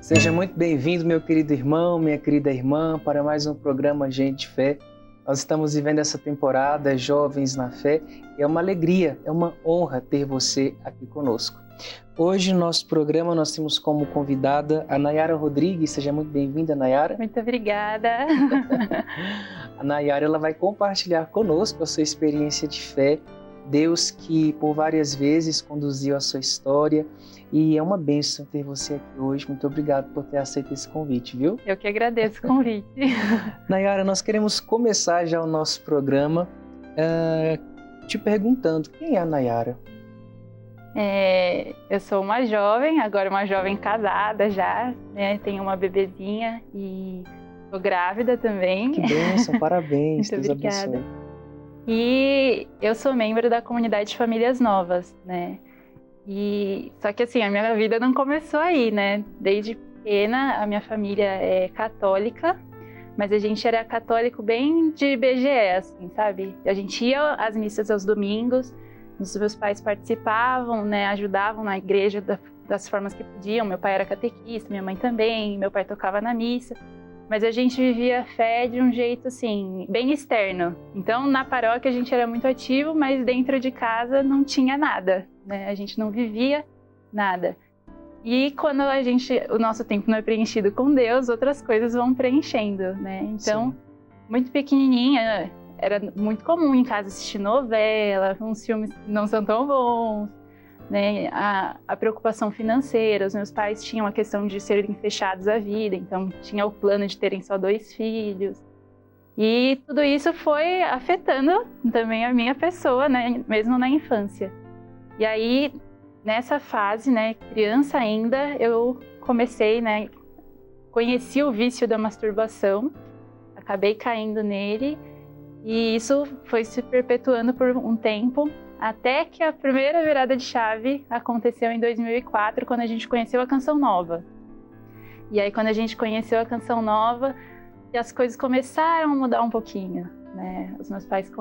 Seja muito bem-vindo, meu querido irmão, minha querida irmã, para mais um programa Gente de Fé. Nós estamos vivendo essa temporada Jovens na Fé e é uma alegria, é uma honra ter você aqui conosco. Hoje, no nosso programa, nós temos como convidada a Nayara Rodrigues. Seja muito bem-vinda, Nayara. Muito obrigada. A Nayara ela vai compartilhar conosco a sua experiência de fé, Deus que por várias vezes conduziu a sua história, e é uma bênção ter você aqui hoje. Muito obrigado por ter aceito esse convite, viu? Eu que agradeço o convite. Nayara, nós queremos começar já o nosso programa te perguntando, quem é a Nayara? Eu sou uma jovem, agora uma jovem casada já, né? Tenho uma bebezinha e sou grávida também. Que bênção, parabéns, Muito Deus obrigada. abençoe. E eu sou membro da comunidade de Famílias Novas, né? Só que assim, a minha vida não começou aí, né? Desde pequena, a minha família é católica, mas a gente era católico bem de IBGE, assim, sabe? A gente ia às missas aos domingos, os meus pais participavam, né? Ajudavam na igreja das formas que podiam. Meu pai era catequista, minha mãe também, meu pai tocava na missa. Mas a gente vivia a fé de um jeito, assim, bem externo. Então, na paróquia a gente era muito ativo, mas dentro de casa não tinha nada, né? A gente não vivia nada. E quando o nosso tempo não é preenchido com Deus, outras coisas vão preenchendo, né? Então, sim, muito pequenininha, era muito comum em casa assistir novela, uns filmes que não são tão bons, né? A preocupação financeira, os meus pais tinham a questão de serem fechados à vida, então tinha o plano de terem só 2 filhos. E tudo isso foi afetando também a minha pessoa, né? Mesmo na infância. E aí, nessa fase, né, criança ainda, eu comecei, né, conheci o vício da masturbação, acabei caindo nele, e isso foi se perpetuando por um tempo, até que a primeira virada de chave aconteceu em 2004, quando a gente conheceu a Canção Nova. E aí, quando a gente conheceu a Canção Nova, as coisas começaram a mudar um pouquinho, né? Os meus pais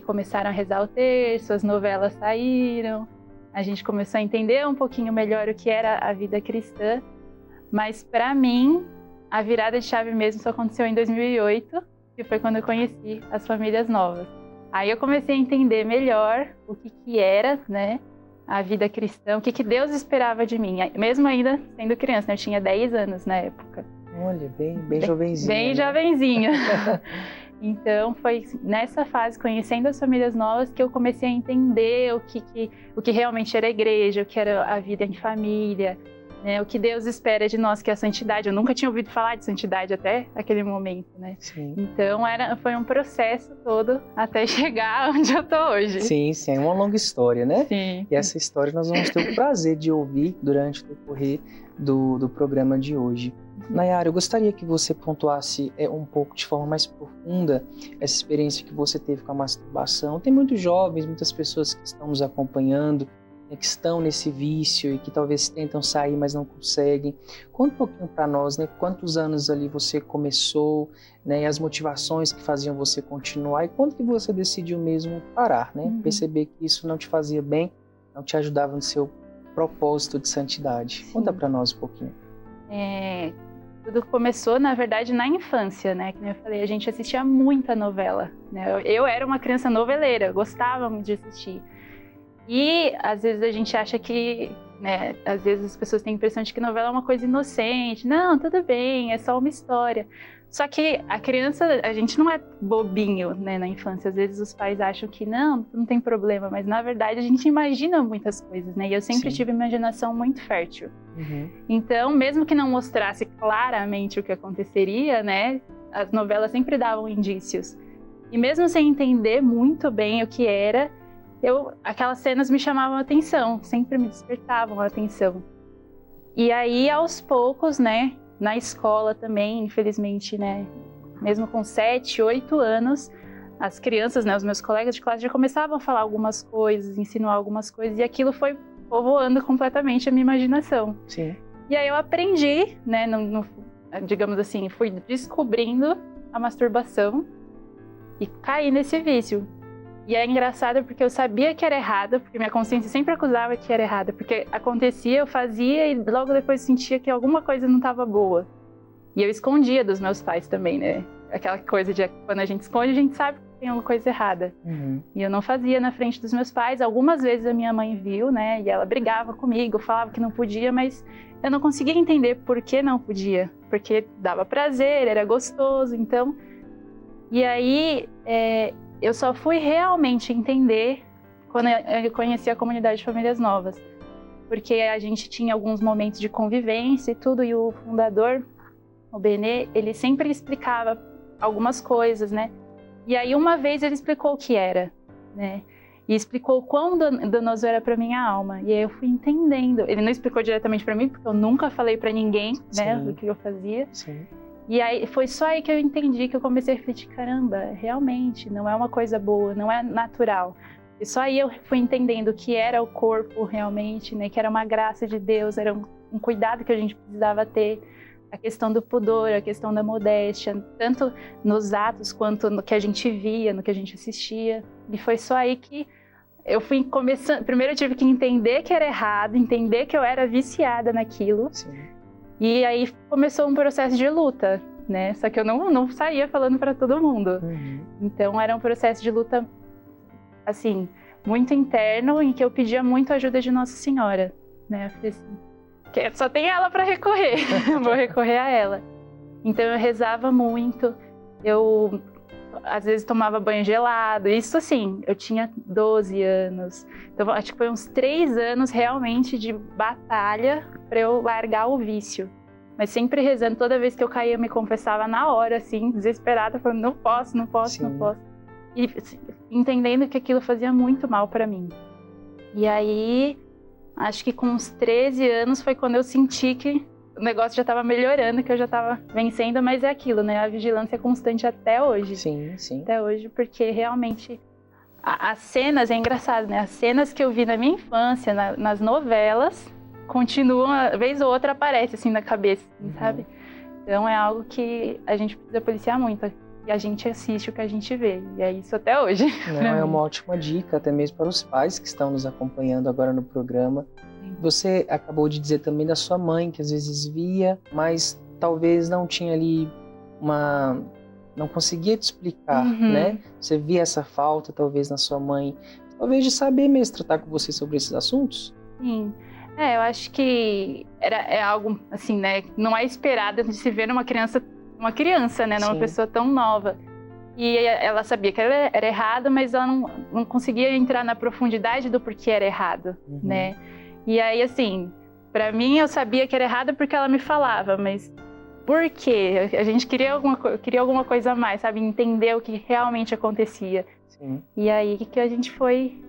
começaram a rezar o terço, as novelas saíram, a gente começou a entender um pouquinho melhor o que era a vida cristã. Mas, para mim, a virada de chave mesmo só aconteceu em 2008, que foi quando eu conheci as Famílias Novas. Aí eu comecei a entender melhor o que era, né, a vida cristã, o que Deus esperava de mim, mesmo ainda sendo criança, né? Eu tinha 10 anos na época. Olha, bem jovenzinha. Bem, né? Jovenzinha. Então foi nessa fase, conhecendo as Famílias Novas, que eu comecei a entender o que realmente era a igreja, o que era a vida em família, né? O que Deus espera de nós, que é a santidade. Eu nunca tinha ouvido falar de santidade até aquele momento, né? Sim. Então foi um processo todo até chegar onde eu tô hoje. Sim, é uma longa história, né? Sim. E essa história nós vamos ter o prazer de ouvir durante o decorrer do programa de hoje. Nayara, eu gostaria que você pontuasse um pouco de forma mais profunda essa experiência que você teve com a masturbação. Tem muitos jovens, muitas pessoas que estão nos acompanhando, que estão nesse vício e que talvez tentam sair, mas não conseguem. Conta um pouquinho para nós, né? Quantos anos ali você começou, né? E as motivações que faziam você continuar, e quando que você decidiu mesmo parar, né? Uhum. Perceber que isso não te fazia bem, não te ajudava no seu propósito de santidade. Sim. Conta para nós um pouquinho. Tudo começou, na verdade, na infância, né? Como eu falei, a gente assistia muita novela, né? Eu era uma criança noveleira, gostava muito de assistir. E às vezes a gente acha que, né, às vezes as pessoas têm a impressão de que novela é uma coisa inocente. Não, tudo bem, é só uma história. Só que a criança, a gente não é bobinho, né, na infância. Às vezes os pais acham que não tem problema, mas na verdade a gente imagina muitas coisas, né? E eu sempre Sim. tive uma imaginação muito fértil. Uhum. Então, mesmo que não mostrasse claramente o que aconteceria, né, as novelas sempre davam indícios. E mesmo sem entender muito bem o que era, aquelas cenas me chamavam a atenção, sempre me despertavam a atenção. E aí, aos poucos, né, na escola também, infelizmente, né, mesmo com 7, 8 anos, as crianças, né, os meus colegas de classe já começavam a falar algumas coisas, insinuar algumas coisas, e aquilo foi povoando completamente a minha imaginação. Sim. E aí eu aprendi, né, digamos assim, fui descobrindo a masturbação e caí nesse vício. E é engraçado porque eu sabia que era errado, porque minha consciência sempre acusava que era errado, porque acontecia, eu fazia e logo depois sentia que alguma coisa não estava boa. E eu escondia dos meus pais também, né? Aquela coisa de quando a gente esconde, a gente sabe que tem alguma coisa errada. E eu não fazia na frente dos meus pais. Algumas vezes a minha mãe viu, né? E ela brigava comigo, falava que não podia, mas eu não conseguia entender por que não podia. Porque dava prazer, era gostoso, então... E aí, eu só fui realmente entender quando eu conheci a comunidade de famílias novas. Porque a gente tinha alguns momentos de convivência e tudo, e o fundador, o Benê, ele sempre explicava algumas coisas, né? E aí uma vez ele explicou o que era, né? E explicou quão danoso era para minha alma. E aí eu fui entendendo. Ele não explicou diretamente para mim, porque eu nunca falei para ninguém, né, do que eu fazia. Sim. E aí foi só aí que eu entendi, que eu comecei a refletir, caramba, realmente não é uma coisa boa, não é natural. E só aí eu fui entendendo o que era o corpo realmente, né? Que era uma graça de Deus, era um cuidado que a gente precisava ter. A questão do pudor, a questão da modéstia, tanto nos atos quanto no que a gente via, no que a gente assistia. E foi só aí que eu fui começando. Primeiro eu tive que entender que era errado, entender que eu era viciada naquilo. Sim. E aí começou um processo de luta, né? Só que eu não saía falando para todo mundo. Então era um processo de luta, assim, muito interno, em que eu pedia muito ajuda de Nossa Senhora, né? Eu falei assim, que só tem ela para recorrer, vou recorrer a ela. Então eu rezava muito, eu às vezes tomava banho gelado, isso assim, eu tinha 12 anos, então acho que foi uns 3 anos realmente de batalha para eu largar o vício. Mas sempre rezando, toda vez que eu caía eu me confessava na hora, assim, desesperada, falando não posso. E assim, entendendo que aquilo fazia muito mal para mim. E aí... Acho que com uns 13 anos foi quando eu senti que o negócio já estava melhorando, que eu já estava vencendo, mas é aquilo, né? A vigilância é constante até hoje. Sim, sim. Até hoje, porque realmente as cenas, é engraçado, né? As cenas que eu vi na minha infância, nas novelas, continuam, uma vez ou outra aparece assim na cabeça, sabe? Então é algo que a gente precisa policiar muito. E a gente assiste o que a gente vê. E é isso até hoje. Não, é uma ótima dica, até mesmo para os pais que estão nos acompanhando agora no programa. Você acabou de dizer também da sua mãe, que às vezes via, mas talvez não tinha ali não conseguia te explicar, né? Você via essa falta, talvez, na sua mãe, talvez de saber mesmo tratar com você sobre esses assuntos? Sim. Eu acho que é algo, assim, né? Não é esperado de se ver numa criança, né? Numa pessoa tão nova. E ela sabia que era errado, mas ela não conseguia entrar na profundidade do porquê era errado, né? E aí, assim, pra mim eu sabia que era errado porque ela me falava, mas por quê? A gente queria alguma coisa a mais, sabe? Entender o que realmente acontecia. Sim. E aí que a gente foi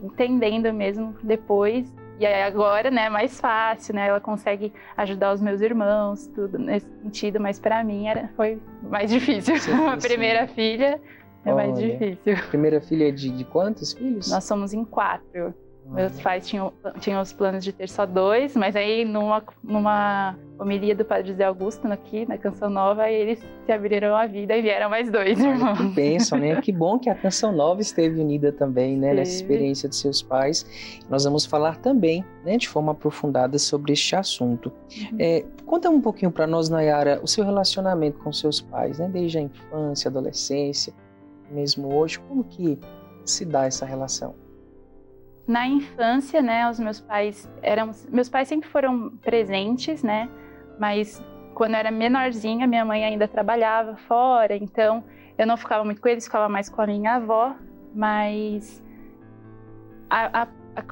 entendendo mesmo depois. E aí agora, né, é mais fácil, né? Ela consegue ajudar os meus irmãos, tudo nesse sentido, mas para mim foi mais difícil. A primeira filha é mais difícil. Primeira filha de quantos filhos? Nós somos em 4. Meus pais tinham os planos de ter só 2, mas aí numa homilia do Padre José Augusto aqui na Canção Nova, eles se abriram a vida e vieram mais 2 irmãos. Que bênção, né? Que bom que a Canção Nova esteve unida também, né? Nessa experiência de seus pais. Nós vamos falar também, né, de forma aprofundada sobre este assunto. Conta um pouquinho para nós, Nayara, o seu relacionamento com seus pais, né? Desde a infância, adolescência, mesmo hoje, como que se dá essa relação? Na infância, né, meus pais sempre foram presentes, né, mas quando eu era menorzinha, minha mãe ainda trabalhava fora, então eu não ficava muito com eles, ficava mais com a minha avó, mas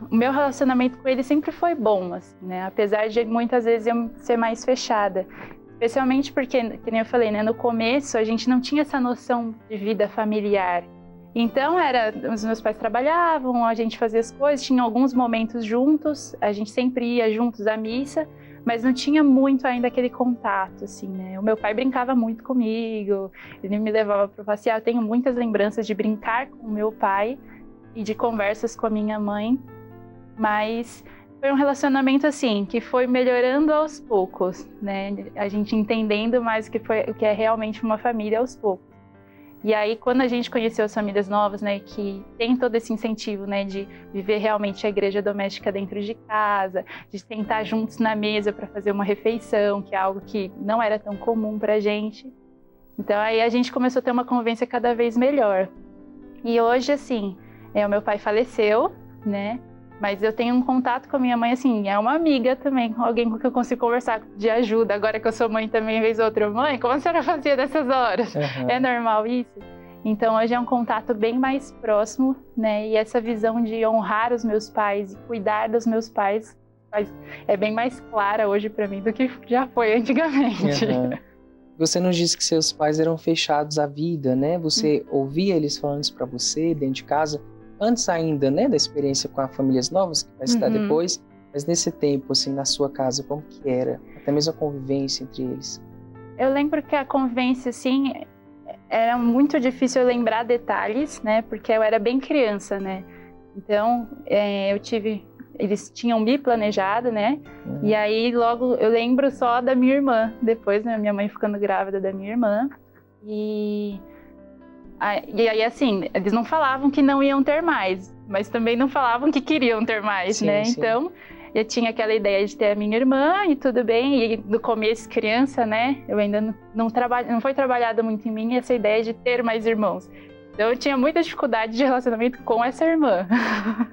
o meu relacionamento com eles sempre foi bom, assim, né, apesar de muitas vezes eu ser mais fechada, especialmente porque, que nem eu falei, né, no começo a gente não tinha essa noção de vida familiar. Então, os meus pais trabalhavam, a gente fazia as coisas, tinha alguns momentos juntos, a gente sempre ia juntos à missa, mas não tinha muito ainda aquele contato, assim, né? O meu pai brincava muito comigo, ele me levava para passear, eu tenho muitas lembranças de brincar com o meu pai e de conversas com a minha mãe, mas foi um relacionamento, assim, que foi melhorando aos poucos, né? A gente entendendo mais o que é realmente uma família aos poucos. E aí, quando a gente conheceu as famílias novas, né, que tem todo esse incentivo, né, de viver realmente a igreja doméstica dentro de casa, de sentar juntos na mesa para fazer uma refeição, que é algo que não era tão comum para a gente. Então, aí a gente começou a ter uma convivência cada vez melhor. E hoje, assim, o meu pai faleceu, né, mas eu tenho um contato com a minha mãe, assim, é uma amiga também, alguém com quem eu consigo conversar de ajuda. Agora que eu sou mãe também, vez ou outra, mãe, como a senhora fazia nessas horas? Uhum. É normal isso? Então, hoje é um contato bem mais próximo, né? E essa visão de honrar os meus pais e cuidar dos meus pais é bem mais clara hoje para mim do que já foi antigamente. Uhum. Você nos disse que seus pais eram fechados à vida, né? Você ouvia eles falando isso para você dentro de casa? Antes ainda, né, da experiência com as famílias novas, que vai citar depois, mas nesse tempo, assim, na sua casa, como que era? Até mesmo a convivência entre eles. Eu lembro que a convivência, assim, era muito difícil eu lembrar detalhes, né, porque eu era bem criança, né. Então, eles tinham me planejado, né, e aí logo eu lembro só da minha irmã, depois, né, minha mãe ficando grávida da minha irmã, e aí, assim, eles não falavam que não iam ter mais, mas também não falavam que queriam ter mais, sim, né? Sim. Então, eu tinha aquela ideia de ter a minha irmã e tudo bem. E no começo, criança, né? Eu ainda não foi trabalhada muito em mim essa ideia de ter mais irmãos. Então, eu tinha muita dificuldade de relacionamento com essa irmã.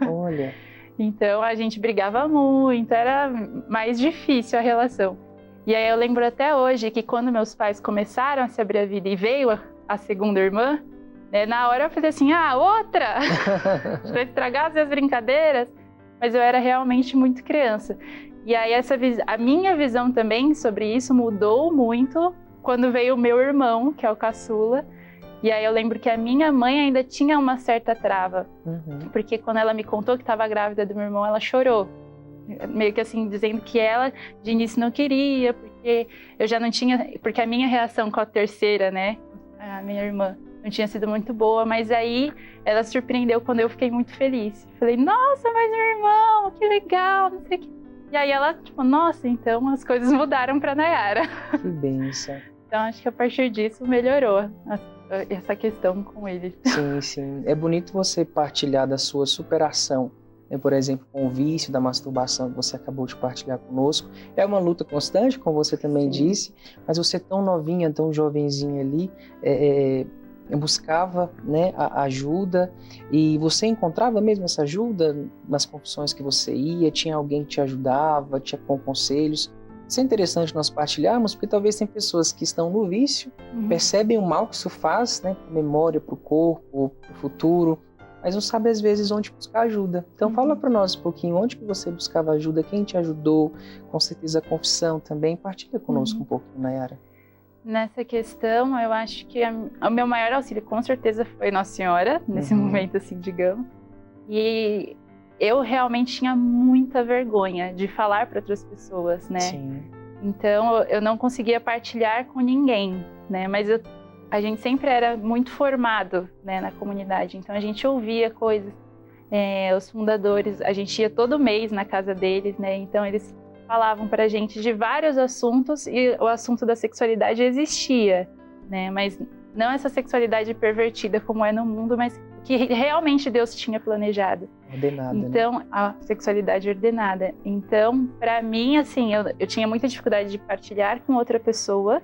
Olha. Então, a gente brigava muito, era mais difícil a relação. E aí, eu lembro até hoje que quando meus pais começaram a se abrir a vida e veio a segunda irmã, na hora eu falei assim, outra! Para estragar as minhas brincadeiras. Mas eu era realmente muito criança. E aí a minha visão também sobre isso mudou muito quando veio o meu irmão, que é o caçula. E aí eu lembro que a minha mãe ainda tinha uma certa trava. Porque quando ela me contou que estava grávida do meu irmão, ela chorou. Meio que assim, dizendo que ela de início não queria, porque eu já não tinha... Porque a minha reação com a terceira, né, a minha irmã, não tinha sido muito boa, mas aí ela se surpreendeu quando eu fiquei muito feliz. Falei, nossa, mas meu irmão, que legal, não sei o que. E aí ela, tipo, nossa, então as coisas mudaram pra Nayara. Que bênção. Então acho que a partir disso melhorou essa questão com eles. Sim, sim. É bonito você partilhar da sua superação, né? Por exemplo, com o vício da masturbação que você acabou de partilhar conosco. É uma luta constante, como você também disse, mas você tão novinha, tão jovenzinha ali, buscava, né, a ajuda, e você encontrava mesmo essa ajuda nas confissões que você ia? Tinha alguém que te ajudava, com conselhos? Isso é interessante nós partilharmos, porque talvez tem pessoas que estão no vício, percebem o mal que isso faz, né, para a memória, para o corpo, para o futuro, mas não sabe às vezes onde buscar ajuda. Então fala para nós um pouquinho, onde que você buscava ajuda, quem te ajudou, com certeza a confissão também. Partilha conosco um pouquinho, Nayara. Nessa questão, eu acho que o meu maior auxílio, com certeza, foi Nossa Senhora, nesse momento, assim, digamos. E eu realmente tinha muita vergonha de falar para outras pessoas, né? Sim. Então, eu não conseguia partilhar com ninguém, né? Mas a gente sempre era muito formado, né, na comunidade. Então, a gente ouvia coisas. Os fundadores, a gente ia todo mês na casa deles, né? Então, eles falavam pra gente de vários assuntos e o assunto da sexualidade existia, né? Mas não essa sexualidade pervertida como é no mundo, mas que realmente Deus tinha planejado. Ordenada, então, né? A sexualidade ordenada. Então, pra mim, assim, eu tinha muita dificuldade de partilhar com outra pessoa,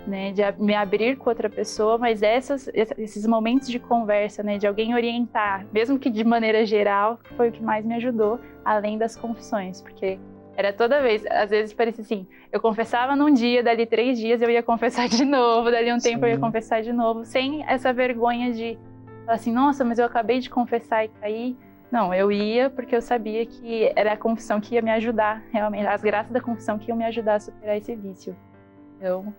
né? De me abrir com outra pessoa, mas esses momentos de conversa, né? De alguém orientar, mesmo que de maneira geral, foi o que mais me ajudou, além das confissões, porque era toda vez, às vezes parecia assim, eu confessava num dia, dali 3 dias eu ia confessar de novo, dali um tempo eu ia confessar de novo, sem essa vergonha de falar assim, nossa, mas eu acabei de confessar e caí. Não, eu ia porque eu sabia que era a confissão que ia me ajudar, realmente, as graças da confissão que iam me ajudar a superar esse vício. Então,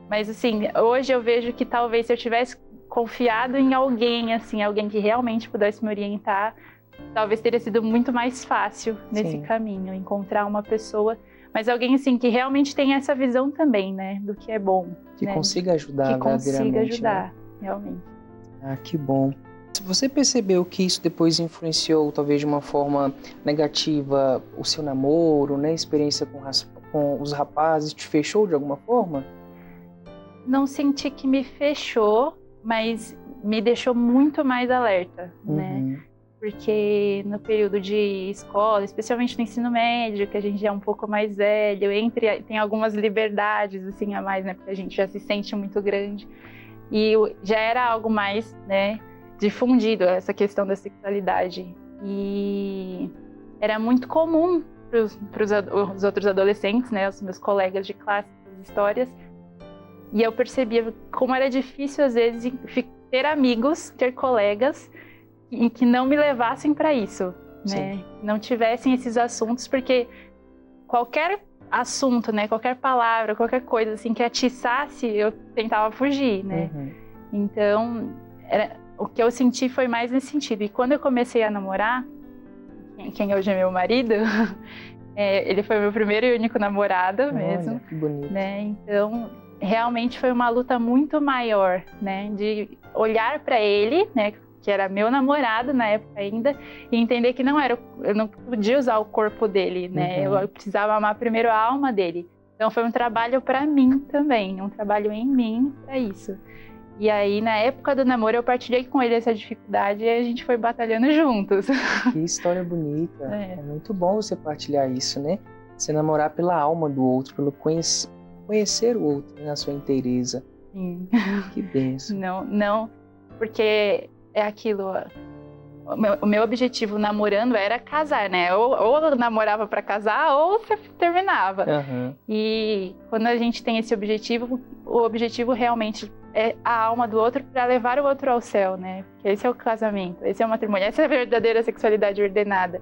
mas assim, hoje eu vejo que talvez se eu tivesse confiado em alguém, assim, alguém que realmente pudesse me orientar, talvez teria sido muito mais fácil nesse caminho, encontrar uma pessoa, mas alguém assim que realmente tem essa visão também, né, do que é bom. Que né? consiga ajudar verdadeiramente. Que consiga ajudar, né? realmente. Ah, que bom. Você percebeu que isso depois influenciou, talvez de uma forma negativa, o seu namoro, né, experiência com os rapazes, te fechou de alguma forma? Não senti que me fechou, mas me deixou muito mais alerta, né? Uhum. Porque no período de escola, especialmente no ensino médio, que a gente é um pouco mais velho, tem algumas liberdades assim a mais, né? Porque a gente já se sente muito grande. E já era algo mais, né, difundido, essa questão da sexualidade. E era muito comum para os outros adolescentes, né, os meus colegas de classe, as histórias. E eu percebia como era difícil, às vezes, ter amigos, ter colegas que não me levassem para isso, né? Não tivessem esses assuntos, porque qualquer assunto, né, qualquer palavra, qualquer coisa assim que atiçasse, eu tentava fugir, né? Uhum. Então, o que eu senti foi mais nesse sentido. E quando eu comecei a namorar, quem hoje é meu marido, ele foi meu primeiro e único namorado mesmo. Olha, que bonito. Né? Então, realmente foi uma luta muito maior, né? De olhar para ele, né? Que era meu namorado na época ainda, e entender que eu não podia usar o corpo dele, né? Uhum. Eu precisava amar primeiro a alma dele. Então foi um trabalho para mim também, um trabalho em mim para isso. E aí, na época do namoro, eu partilhei com ele essa dificuldade e a gente foi batalhando juntos. Que história bonita. É muito bom você partilhar isso, né? Você namorar pela alma do outro, pelo conhecer o outro na sua inteireza. Sim. Que bênção. Não, porque é aquilo. O meu objetivo namorando era casar, né? Ou eu namorava para casar ou você terminava. Uhum. E quando a gente tem esse objetivo, o objetivo realmente é a alma do outro para levar o outro ao céu, né? Porque esse é o casamento, esse é o matrimônio, essa é a verdadeira sexualidade ordenada.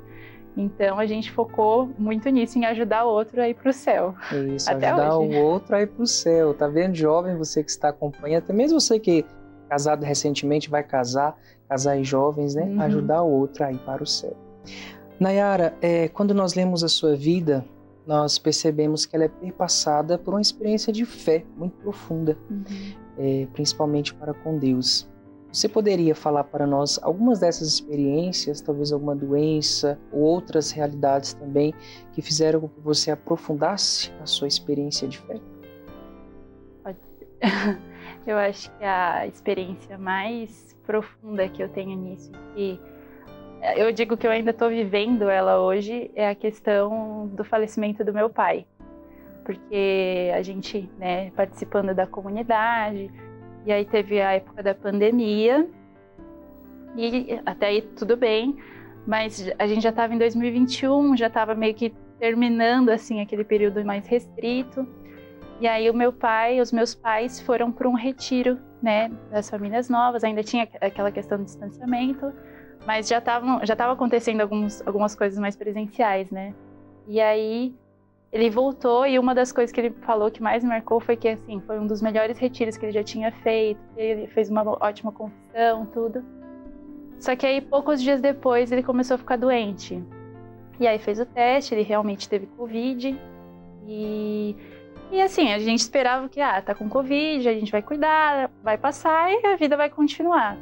Então a gente focou muito nisso, em ajudar o outro a ir para o céu. Isso, até ajudar hoje. o outro a ir para o céu. Tá vendo, jovem, você que está acompanhando, até mesmo você que é casado recentemente, vai casais jovens, né? Uhum. Ajudar o outro a ir para o céu. Nayara, quando nós lemos a sua vida, nós percebemos que ela é perpassada por uma experiência de fé muito profunda, principalmente para com Deus. Você poderia falar para nós algumas dessas experiências, talvez alguma doença ou outras realidades também que fizeram com que você aprofundasse a sua experiência de fé? Pode ser. Eu acho que a experiência mais profunda que eu tenho nisso, que eu digo que eu ainda estou vivendo ela hoje, é a questão do falecimento do meu pai. Porque a gente, né, participando da comunidade, e aí teve a época da pandemia, e até aí tudo bem, mas a gente já estava em 2021, já estava meio que terminando assim aquele período mais restrito. E aí os meus pais foram para um retiro, né, das famílias novas, ainda tinha aquela questão do distanciamento, mas já estava acontecendo algumas coisas mais presenciais, né? E aí ele voltou e uma das coisas que ele falou que mais me marcou foi que assim, foi um dos melhores retiros que ele já tinha feito, ele fez uma ótima confissão, tudo. Só que aí poucos dias depois ele começou a ficar doente. E aí fez o teste, ele realmente teve Covid e assim, a gente esperava que, tá com Covid, a gente vai cuidar, vai passar e a vida vai continuar.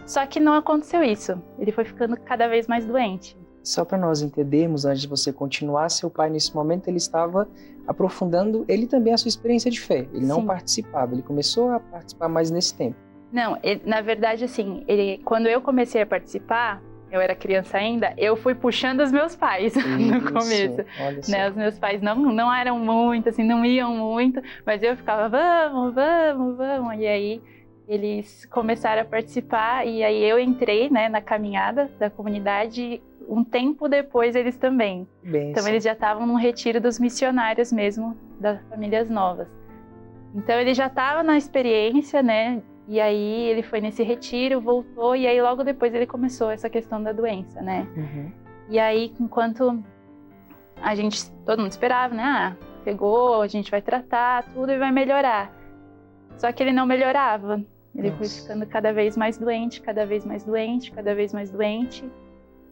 Só que não aconteceu isso. Ele foi ficando cada vez mais doente. Só para nós entendermos, antes de você continuar, seu pai nesse momento ele estava aprofundando ele também a sua experiência de fé. Ele não participava, ele começou a participar mais nesse tempo. Não, na verdade assim, quando eu comecei a participar, eu era criança ainda, eu fui puxando os meus pais no começo. Olha só. Né? Os meus pais não eram muito, assim, não iam muito, mas eu ficava, vamos. E aí eles começaram a participar e aí eu entrei, né, na caminhada da comunidade. Um tempo depois eles também. Bem, então eles já estavam num retiro dos missionários mesmo, das famílias novas. Então ele já estava na experiência, né? E aí ele foi nesse retiro, voltou, e aí logo depois ele começou essa questão da doença, né? Uhum. E aí, enquanto todo mundo esperava, né? Pegou, a gente vai tratar tudo e vai melhorar. Só que ele não melhorava. Ele foi ficando cada vez mais doente, cada vez mais doente, cada vez mais doente.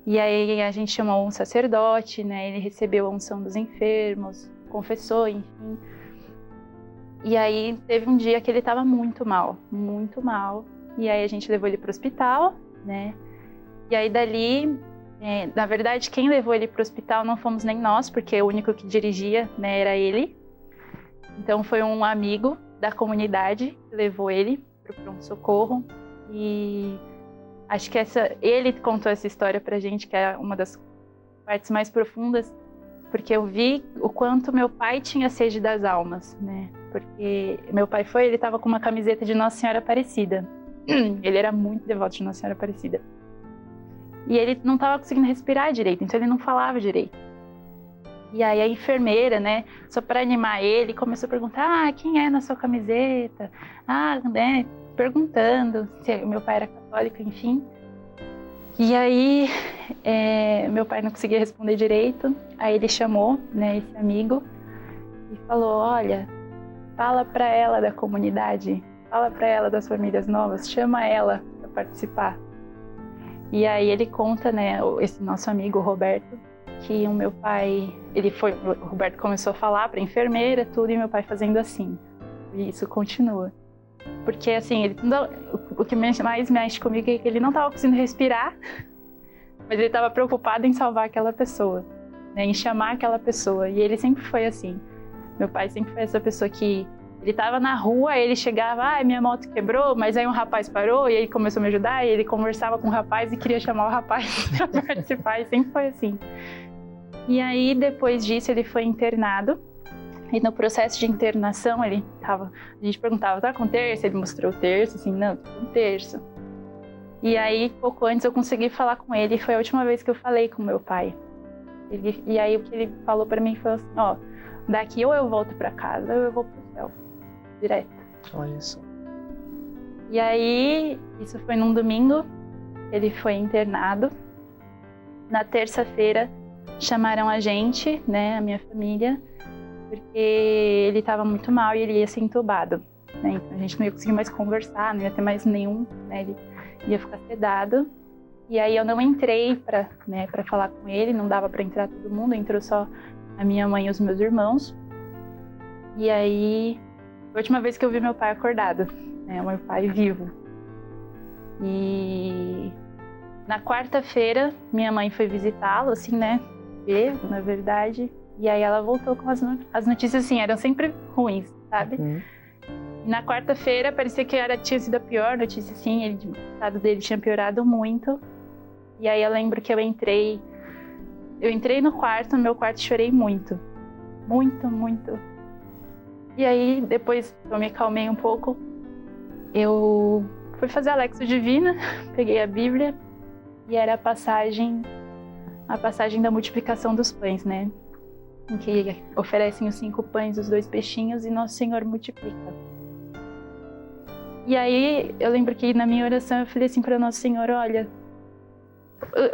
E aí a gente chamou um sacerdote, né? Ele recebeu a unção dos enfermos, confessou, enfim. E aí teve um dia que ele estava muito mal. E aí a gente levou ele para o hospital, né? E aí dali, na verdade, quem levou ele para o hospital não fomos nem nós, porque o único que dirigia, né, era ele. Então foi um amigo da comunidade que levou ele para o pronto-socorro. E acho que ele contou essa história pra gente, que é uma das partes mais profundas, porque eu vi o quanto meu pai tinha sede das almas, né? Porque meu pai ele estava com uma camiseta de Nossa Senhora Aparecida. Ele era muito devoto de Nossa Senhora Aparecida. E ele não estava conseguindo respirar direito, então ele não falava direito. E aí a enfermeira, né, só para animar ele, começou a perguntar: quem é na sua camiseta? Né, perguntando se meu pai era católico, enfim. E aí meu pai não conseguia responder direito, aí ele chamou, né, esse amigo e falou: olha, fala para ela da comunidade, fala para ela das famílias novas, chama ela para participar. E aí ele conta, né, esse nosso amigo Roberto, que o meu pai, o Roberto começou a falar para a enfermeira, tudo, e meu pai fazendo assim. E isso continua. Porque, assim, o que mais mexe comigo é que ele não estava conseguindo respirar, mas ele estava preocupado em salvar aquela pessoa, né, em chamar aquela pessoa. E ele sempre foi assim. Meu pai sempre foi essa pessoa que ele estava na rua, ele chegava: minha moto quebrou, mas aí um rapaz parou e aí começou a me ajudar, e ele conversava com o rapaz e queria chamar o rapaz para participar, e sempre foi assim. E aí, depois disso, ele foi internado. E no processo de internação, a gente perguntava: tá com terço? Ele mostrou o terço, assim: não, tô com terço. E aí, pouco antes, eu consegui falar com ele, e foi a última vez que eu falei com meu pai. E aí, o que ele falou pra mim foi assim: daqui ou eu volto pra casa, ou eu vou pro céu, direto. Olha só. E aí, isso foi num domingo, ele foi internado. Na terça-feira, chamaram a gente, né, a minha família, porque ele estava muito mal e ele ia ser entubado, né? Então a gente não ia conseguir mais conversar, não ia ter mais nenhum, né? Ele ia ficar sedado. E aí eu não entrei para falar com ele, não dava para entrar todo mundo, entrou só a minha mãe e os meus irmãos. E aí, a última vez que eu vi meu pai acordado, né, meu pai vivo. E na quarta-feira, minha mãe foi visitá-lo, assim, né, vivo, na verdade. E aí ela voltou com as notícias, assim, eram sempre ruins, sabe? E na quarta-feira parecia que tinha sido a pior notícia, assim, o estado dele tinha piorado muito. E aí eu lembro que eu entrei no quarto, no meu quarto, chorei muito. Muito, muito. E aí, depois que eu me acalmei um pouco, eu fui fazer a Lexio Divina, peguei a Bíblia, e era a passagem da multiplicação dos pães, né? Em que oferecem os 5 pães, os 2 peixinhos, e Nosso Senhor multiplica. E aí, eu lembro que na minha oração eu falei assim para Nosso Senhor: olha,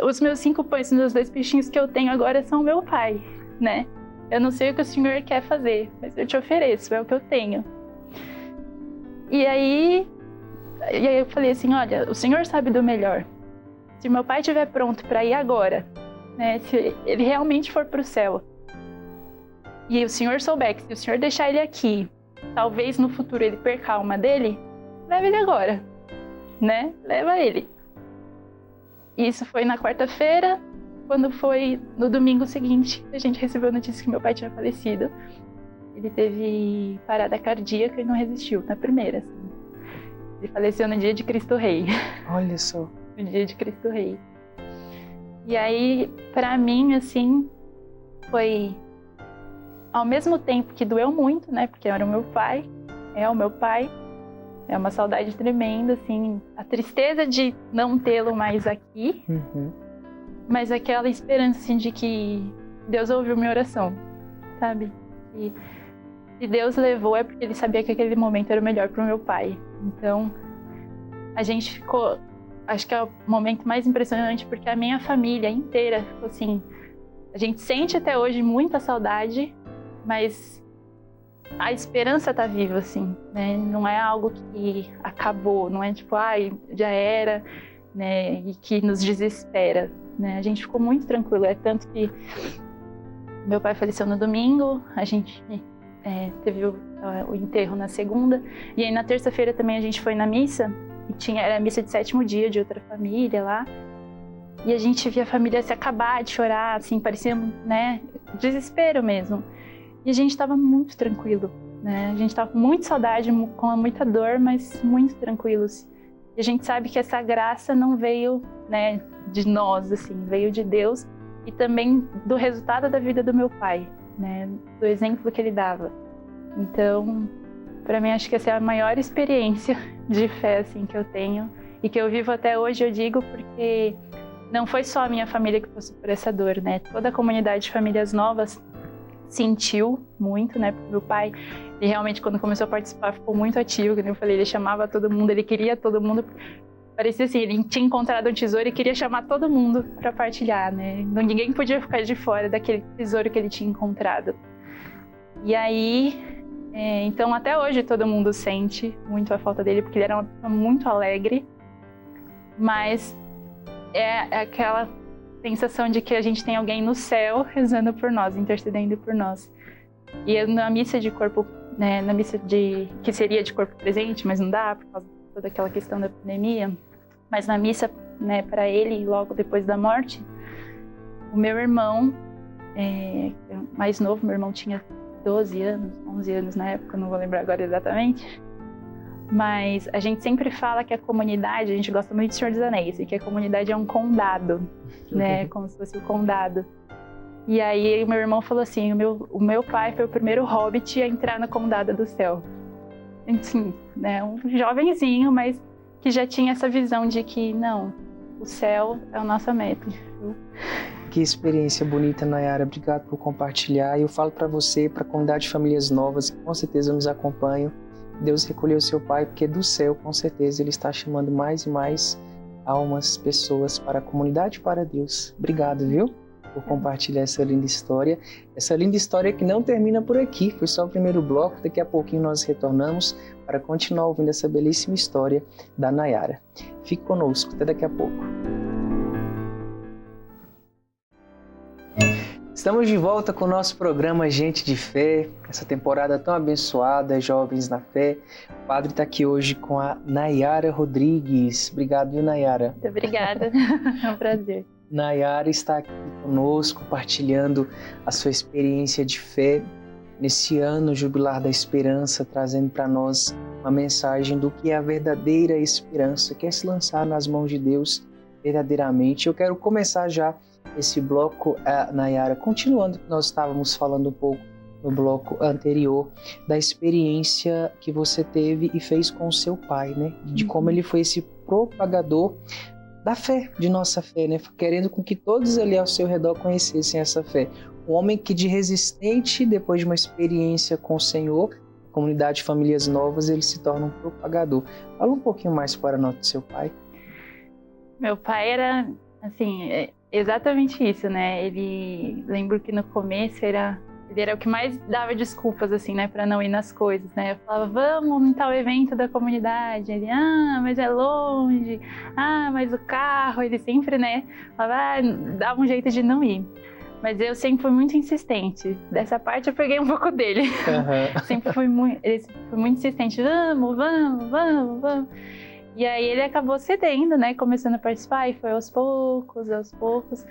os meus 5 pães e os 2 peixinhos que eu tenho agora são meu Pai, né? Eu não sei o que o Senhor quer fazer, mas eu te ofereço, é o que eu tenho. E aí eu falei assim: olha, o Senhor sabe do melhor. Se meu pai estiver pronto para ir agora, né, se ele realmente for para o céu, e o Senhor souber que se o Senhor deixar ele aqui, talvez no futuro ele perca a alma dele, leva ele agora, né? Leva ele. Isso foi na quarta-feira. Quando foi no domingo seguinte, a gente recebeu a notícia que meu pai tinha falecido. Ele teve parada cardíaca e não resistiu, na primeira, assim. Ele faleceu no dia de Cristo Rei. Olha só. No dia de Cristo Rei. E aí, pra mim, assim, foi... Ao mesmo tempo que doeu muito, né? Porque era o meu pai, é o meu pai. É uma saudade tremenda, assim. A tristeza de não tê-lo mais aqui. Mas aquela esperança, assim, de que Deus ouviu minha oração, sabe? E se Deus levou é porque Ele sabia que aquele momento era o melhor para o meu pai. Então, a gente ficou... Acho que é o momento mais impressionante, porque a minha família inteira ficou assim... A gente sente até hoje muita saudade, mas a esperança tá viva, assim, né? Não é algo que acabou, não é tipo, já era, né? E que nos desespera. Né? A gente ficou muito tranquilo, é tanto que meu pai faleceu no domingo, a gente teve o enterro na segunda, e aí na terça-feira também a gente foi na missa, e era a missa de 7º dia de outra família lá, e a gente via a família se acabar de chorar, assim, parecia, né, desespero mesmo, e a gente estava muito tranquilo, né? A gente estava com muita saudade, com muita dor, mas muito tranquilos. E a gente sabe que essa graça não veio, né, de nós, assim, veio de Deus e também do resultado da vida do meu pai, né, do exemplo que ele dava. Então, para mim, acho que essa é a maior experiência de fé, assim, que eu tenho e que eu vivo até hoje, eu digo, porque não foi só a minha família que passou por essa dor, né? Toda a comunidade de famílias novas sentiu muito, né? Porque meu pai, ele realmente, quando começou a participar, ficou muito ativo, como eu falei, ele chamava todo mundo, ele queria todo mundo. Parecia assim, ele tinha encontrado um tesouro e queria chamar todo mundo para partilhar, né? Ninguém podia ficar de fora daquele tesouro que ele tinha encontrado. E aí, então até hoje todo mundo sente muito a falta dele, porque ele era uma pessoa muito alegre, mas é aquela sensação de que a gente tem alguém no céu rezando por nós, intercedendo por nós. E na missa de corpo, né, na missa que seria de corpo presente, mas não dá por causa de toda aquela questão da pandemia, mas na missa, né, para ele, logo depois da morte, o meu irmão, mais novo, meu irmão tinha 12 anos, 11 anos na época, não vou lembrar agora exatamente, mas a gente sempre fala que a comunidade, a gente gosta muito de Senhor dos Anéis, e que a comunidade é um condado, né, como se fosse o condado. E aí meu irmão falou assim, o meu pai foi o primeiro hobbit a entrar na condado do céu. Assim, né, um jovenzinho, mas que já tinha essa visão de que, não, o céu é a nossa meta. Que experiência bonita, Nayara. Obrigado por compartilhar. E eu falo para você, para a comunidade de famílias novas, que com certeza nos acompanham. Deus recolheu seu pai, porque do céu, com certeza, Ele está chamando mais e mais almas, pessoas para a comunidade, para Deus. Obrigado, viu? Por compartilhar essa linda história. Essa linda história que não termina por aqui. Foi só o primeiro bloco. Daqui a pouquinho nós retornamos para continuar ouvindo essa belíssima história da Nayara. Fique conosco. Até daqui a pouco. Estamos de volta com o nosso programa Gente de Fé, essa temporada tão abençoada, Jovens na Fé. O padre está aqui hoje com a Nayara Rodrigues. Obrigado, viu, Nayara? Muito obrigada, é um prazer. Nayara está aqui conosco, compartilhando a sua experiência de fé nesse ano jubilar da esperança, trazendo para nós uma mensagem do que é a verdadeira esperança, que é se lançar nas mãos de Deus verdadeiramente. Eu quero começar já esse bloco, Nayara, continuando o que nós estávamos falando um pouco no bloco anterior, da experiência que você teve e fez com o seu pai, né? De como ele foi esse propagador da fé, de nossa fé, né? Querendo com que todos ali ao seu redor conhecessem essa fé. Um homem que de resistente, depois de uma experiência com o Senhor, comunidade de famílias novas, ele se torna um propagador. Fala um pouquinho mais para nós do seu pai. Meu pai era, assim, exatamente isso, né? Lembro que no começo ele era o que mais dava desculpas, assim, né, para não ir nas coisas, né? Eu falava, vamos em tal evento da comunidade. Ele, mas é longe. Mas o carro. Ele sempre, né, falava, dava um jeito de não ir. Mas eu sempre fui muito insistente. Dessa parte eu peguei um pouco dele. Uhum. Ele foi muito insistente. Vamos. E aí ele acabou cedendo, né, começando a participar. E foi aos poucos.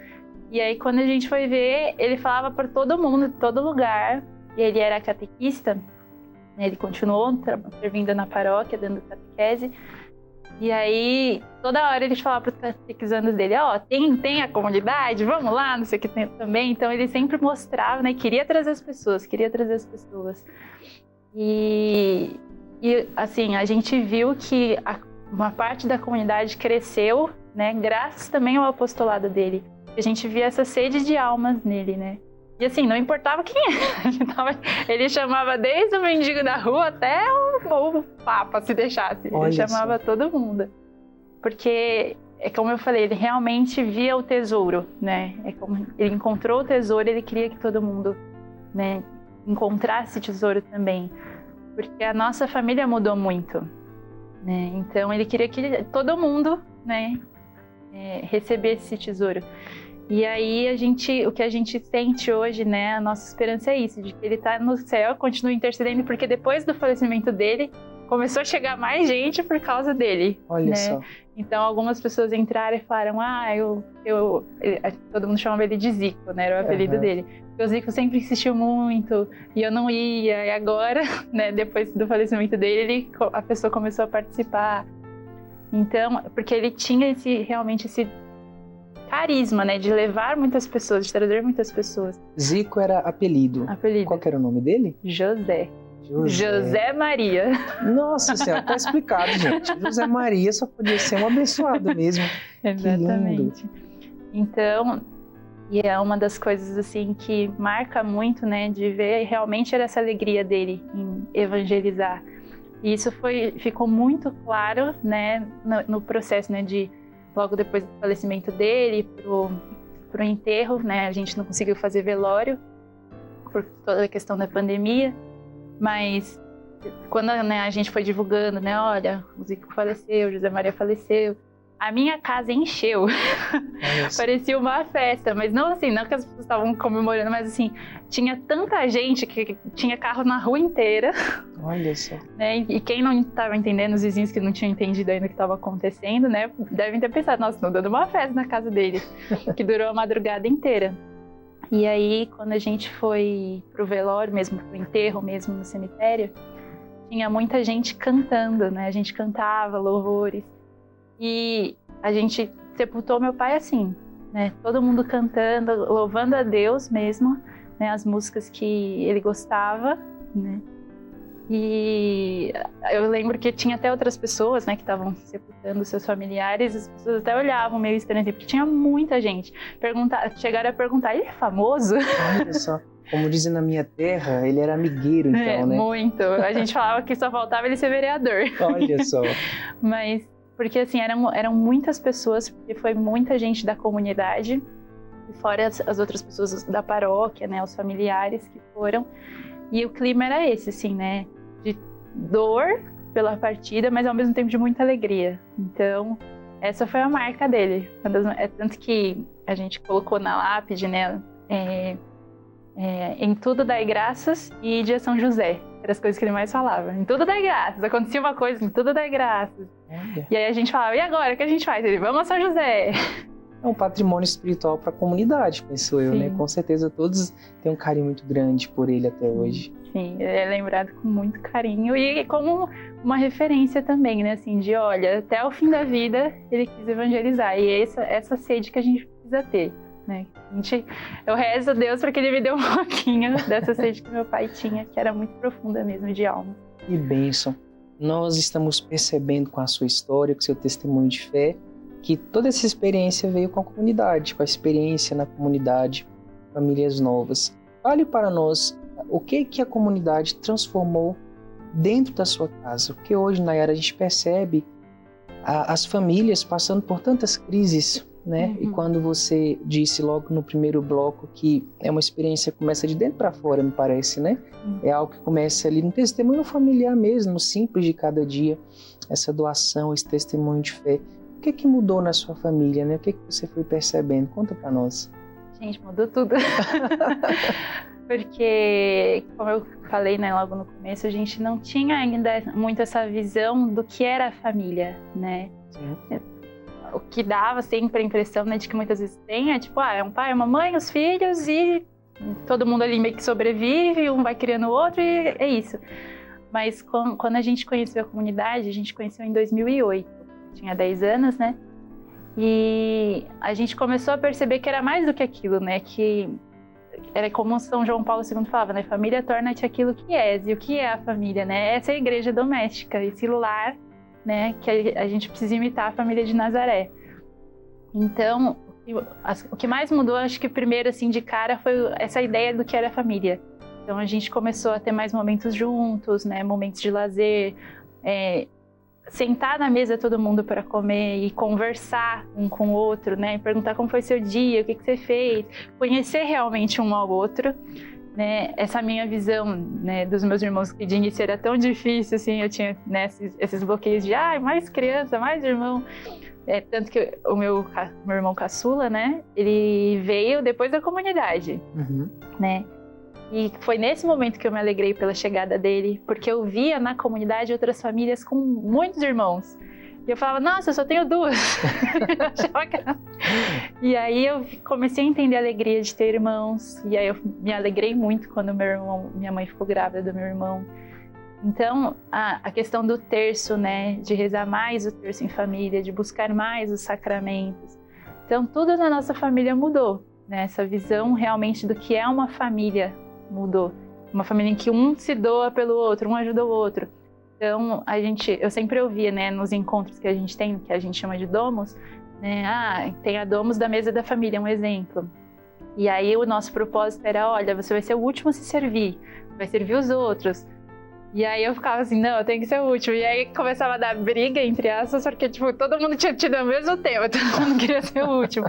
E aí, quando a gente foi ver, ele falava para todo mundo, todo lugar. E ele era catequista, né? Ele continuou servindo na paróquia, dando catequese. E aí, toda hora ele falava para os catequizandos dele, tem a comunidade, vamos lá, não sei o que tem também. Então, ele sempre mostrava, né? Queria trazer as pessoas. E assim, a gente viu que uma parte da comunidade cresceu, né? Graças também ao apostolado dele. A gente via essa sede de almas nele, né? E assim, não importava quem era. Ele chamava desde o mendigo da rua até o papa, se deixasse. Ele chamava todo mundo. Porque, é como eu falei, ele realmente via o tesouro, né? Ele encontrou o tesouro, ele queria que todo mundo, né, encontrasse tesouro também. Porque a nossa família mudou muito, né? Então, ele queria que todo mundo, né, recebesse esse tesouro. E aí o que a gente sente hoje, né, a nossa esperança é isso, de que ele está no céu, continua intercedendo, porque depois do falecimento dele, começou a chegar mais gente por causa dele. Olha, né? Só. Então algumas pessoas entraram e falaram, todo mundo chamava ele de Zico, né, era o apelido dele. Porque o Zico sempre insistiu muito, e eu não ia, e agora, né, depois do falecimento dele, a pessoa começou a participar. Então, porque ele tinha realmente esse carisma, né, de levar muitas pessoas, de trazer muitas pessoas. Zico era apelido. Qual que era o nome dele? José Maria. Nossa Senhora, tá explicado, gente. José Maria só podia ser um abençoado mesmo. Exatamente. Então, e é uma das coisas assim que marca muito, né, de ver realmente era essa alegria dele em evangelizar. E isso ficou muito claro, né, no processo, né, de logo depois do falecimento dele pro enterro, né, a gente não conseguiu fazer velório por toda a questão da pandemia, mas quando, né, a gente foi divulgando, né, olha, o Zico faleceu, o José Maria faleceu, a minha casa encheu. Parecia uma festa, mas não assim, não que as pessoas estavam comemorando, mas assim, tinha tanta gente que tinha carro na rua inteira. Olha só. Né? E quem não estava entendendo, os vizinhos que não tinham entendido ainda o que estava acontecendo, né, devem ter pensado, nossa, estão dando uma festa na casa deles, que durou a madrugada inteira. E aí, quando a gente foi pro velório mesmo, pro enterro mesmo no cemitério, tinha muita gente cantando, né, a gente cantava louvores. E a gente sepultou meu pai assim, né? Todo mundo cantando, louvando a Deus mesmo, né? As músicas que ele gostava, né? E eu lembro que tinha até outras pessoas, né, que estavam sepultando seus familiares, as pessoas até olhavam meio estranho, porque tinha muita gente. Chegaram a perguntar, ele é famoso? Olha só. Como dizem na minha terra, ele era amigueiro, então, né? Muito. A gente falava que só faltava ele ser vereador. Olha só. Mas... porque assim, eram muitas pessoas, porque foi muita gente da comunidade, fora as outras pessoas da paróquia, né, os familiares que foram, e o clima era esse, assim, né, de dor pela partida, mas ao mesmo tempo de muita alegria. Então, essa foi a marca dele. Tanto que a gente colocou na lápide, né, em tudo dai graças e dia São José. Eram as coisas que ele mais falava. Em tudo dai graças. Acontecia uma coisa, em tudo dai graças. Olha. E aí a gente falava, e agora, o que a gente faz? Ele, vamos a São José. É um patrimônio espiritual para a comunidade, penso eu, né? Com certeza todos têm um carinho muito grande por ele até hoje. Sim, ele é lembrado com muito carinho e como uma referência também, né? Assim, de olha, até o fim da vida ele quis evangelizar. E essa sede que a gente precisa ter. Né? Eu rezo a Deus para que ele me dê um pouquinho dessa sede que meu pai tinha, que era muito profunda mesmo de alma. Que bênção! Nós estamos percebendo com a sua história, com o seu testemunho de fé, que toda essa experiência veio com a comunidade, com a experiência na comunidade, Famílias Novas. Fale para nós o que a comunidade transformou dentro da sua casa, porque hoje, Nayara, a gente percebe as famílias passando por tantas crises, né? Uhum. E quando você disse logo no primeiro bloco que é uma experiência que começa de dentro para fora, me parece, né? Uhum. É algo que começa ali no testemunho familiar mesmo, no simples de cada dia, essa doação, esse testemunho de fé. O que mudou na sua família, né? O que você foi percebendo? Conta para nós. Gente, mudou tudo. Porque, como eu falei, né, logo no começo, a gente não tinha ainda muito essa visão do que era a família, né? Sim. O que dava sempre a impressão, né, de que muitas vezes tem é tipo, é um pai, uma mãe, os filhos e todo mundo ali meio que sobrevive, um vai criando o outro e é isso. Mas quando a gente conheceu a comunidade, a gente conheceu em 2008, eu tinha 10 anos, né? E a gente começou a perceber que era mais do que aquilo, né? Que era como São João Paulo II falava, né? Família torna-te aquilo que és. E o que é a família, né? Essa é a igreja doméstica, esse lar, né, que a gente precisa imitar a família de Nazaré. Então, o que mais mudou, acho que primeiro, assim, de cara, foi essa ideia do que era a família. Então, a gente começou a ter mais momentos juntos, né, momentos de lazer, sentar na mesa todo mundo para comer e conversar um com o outro, né, perguntar como foi seu dia, o que você fez, conhecer realmente um ao outro. Né, essa minha visão, né, dos meus irmãos, que de início era tão difícil, assim, eu tinha, né, esses bloqueios de mais criança, mais irmão, tanto que o meu irmão caçula, né, ele veio depois da comunidade, né, e foi nesse momento que eu me alegrei pela chegada dele, porque eu via na comunidade outras famílias com muitos irmãos. E eu falava, nossa, eu só tenho 2. E aí eu comecei a entender a alegria de ter irmãos. E aí eu me alegrei muito quando minha mãe ficou grávida do meu irmão. Então, a questão do terço, né, de rezar mais o terço em família, de buscar mais os sacramentos. Então, tudo na nossa família mudou, né? Essa visão realmente do que é uma família mudou. Uma família em que um se doa pelo outro, um ajuda o outro. Então, eu sempre ouvia, né, nos encontros que a gente tem, que a gente chama de domos, né, tem a domos da mesa da família, um exemplo. E aí o nosso propósito era, olha, você vai ser o último a se servir, vai servir os outros. E aí eu ficava assim, não, eu tenho que ser o último. E aí começava a dar briga entre aspas, porque tipo, todo mundo tinha tido o mesmo tema, todo mundo queria ser o último.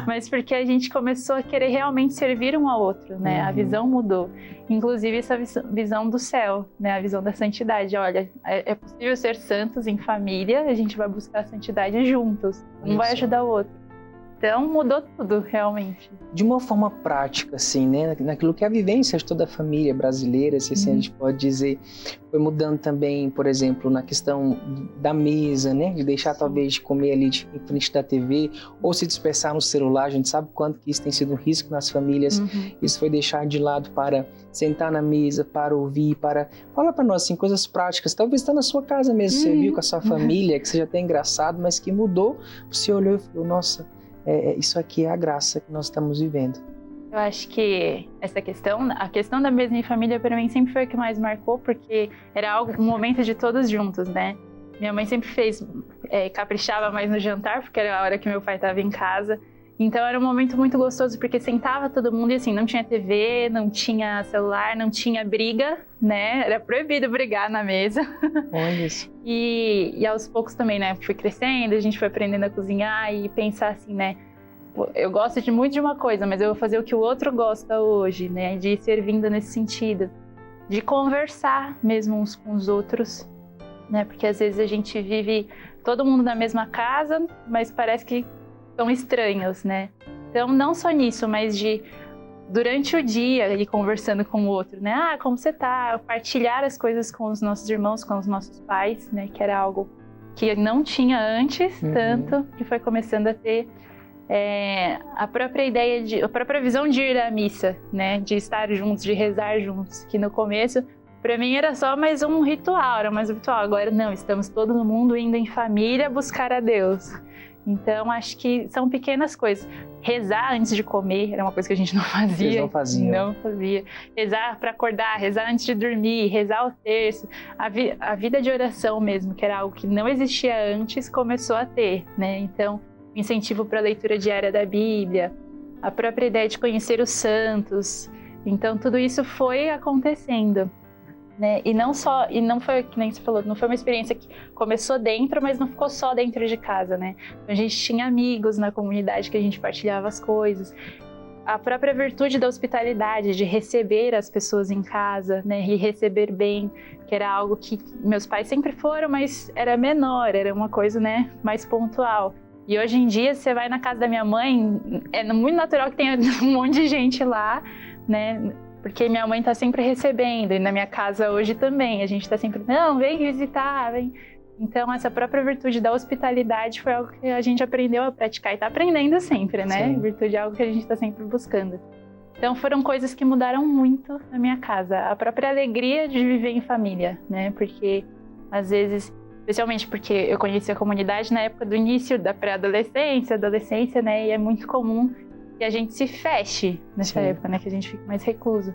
Mas porque a gente começou a querer realmente servir um ao outro, né? A visão mudou. Inclusive essa visão do céu, né? A visão da santidade. Olha, é possível ser santos em família, a gente vai buscar a santidade juntos. Um vai ajudar o outro. Então mudou tudo, realmente. De uma forma prática, assim, né? Naquilo que é a vivência de toda a família brasileira, se assim a gente pode dizer, foi mudando também, por exemplo, na questão da mesa, né? De deixar talvez de comer ali em frente da TV ou se dispersar no celular. A gente sabe quanto que isso tem sido um risco nas famílias. Isso foi deixar de lado para sentar na mesa, para ouvir, para... Fala para nós, assim, coisas práticas. Talvez está na sua casa mesmo, você viu com a sua família, que seja até engraçado, mas que mudou. Você olhou e falou, nossa... isso aqui é a graça que nós estamos vivendo. Eu acho que a questão da mesa em família para mim sempre foi o que mais marcou, porque era um momento de todos juntos, né? Minha mãe sempre caprichava mais no jantar, porque era a hora que meu pai estava em casa. Então era um momento muito gostoso, porque sentava todo mundo e assim, não tinha TV, não tinha celular, não tinha briga, né? Era proibido brigar na mesa. Olha isso. E aos poucos também, né? Fui crescendo, a gente foi aprendendo a cozinhar e pensar assim, né? Eu gosto muito de uma coisa, mas eu vou fazer o que o outro gosta hoje, né? De ir servindo nesse sentido. De conversar mesmo uns com os outros, né? Porque às vezes a gente vive todo mundo na mesma casa, mas parece que são estranhos, né? Então, não só nisso, mas de, durante o dia, ir conversando com o outro, né? Ah, como você tá? Partilhar as coisas com os nossos irmãos, com os nossos pais, né? Que era algo que não tinha antes, tanto que foi começando a ter a própria ideia, a própria visão de ir à missa, né? De estar juntos, de rezar juntos. Que no começo, para mim, era só mais um ritual, era mais um ritual. Agora, não, estamos todo mundo indo em família buscar a Deus. Então, acho que são pequenas coisas. Rezar antes de comer era uma coisa que a gente não fazia. Vocês não faziam. Não fazia. Rezar para acordar, rezar antes de dormir, rezar o terço. A vida de oração mesmo, que era algo que não existia antes, começou a ter, né? Então, incentivo para a leitura diária da Bíblia, a própria ideia de conhecer os santos. Então, tudo isso foi acontecendo. Né? E não foi, que nem você falou, não foi uma experiência que começou dentro, mas não ficou só dentro de casa, né? A gente tinha amigos na comunidade que a gente partilhava as coisas. A própria virtude da hospitalidade, de receber as pessoas em casa, né? E receber bem, que era algo que meus pais sempre foram, mas era menor, era uma coisa, né, mais pontual. E hoje em dia, você vai na casa da minha mãe, é muito natural que tenha um monte de gente lá, né? Porque minha mãe está sempre recebendo, e na minha casa hoje também, a gente está sempre, não, vem visitar, vem. Então, essa própria virtude da hospitalidade foi algo que a gente aprendeu a praticar e está aprendendo sempre, né? Sim. Virtude é algo que a gente está sempre buscando. Então, foram coisas que mudaram muito na minha casa. A própria alegria de viver em família, né? Porque, às vezes, especialmente porque eu conheci a comunidade na época do início da pré-adolescência, adolescência, né? E é muito comum que a gente se feche nessa época, né? Que a gente fica mais recluso.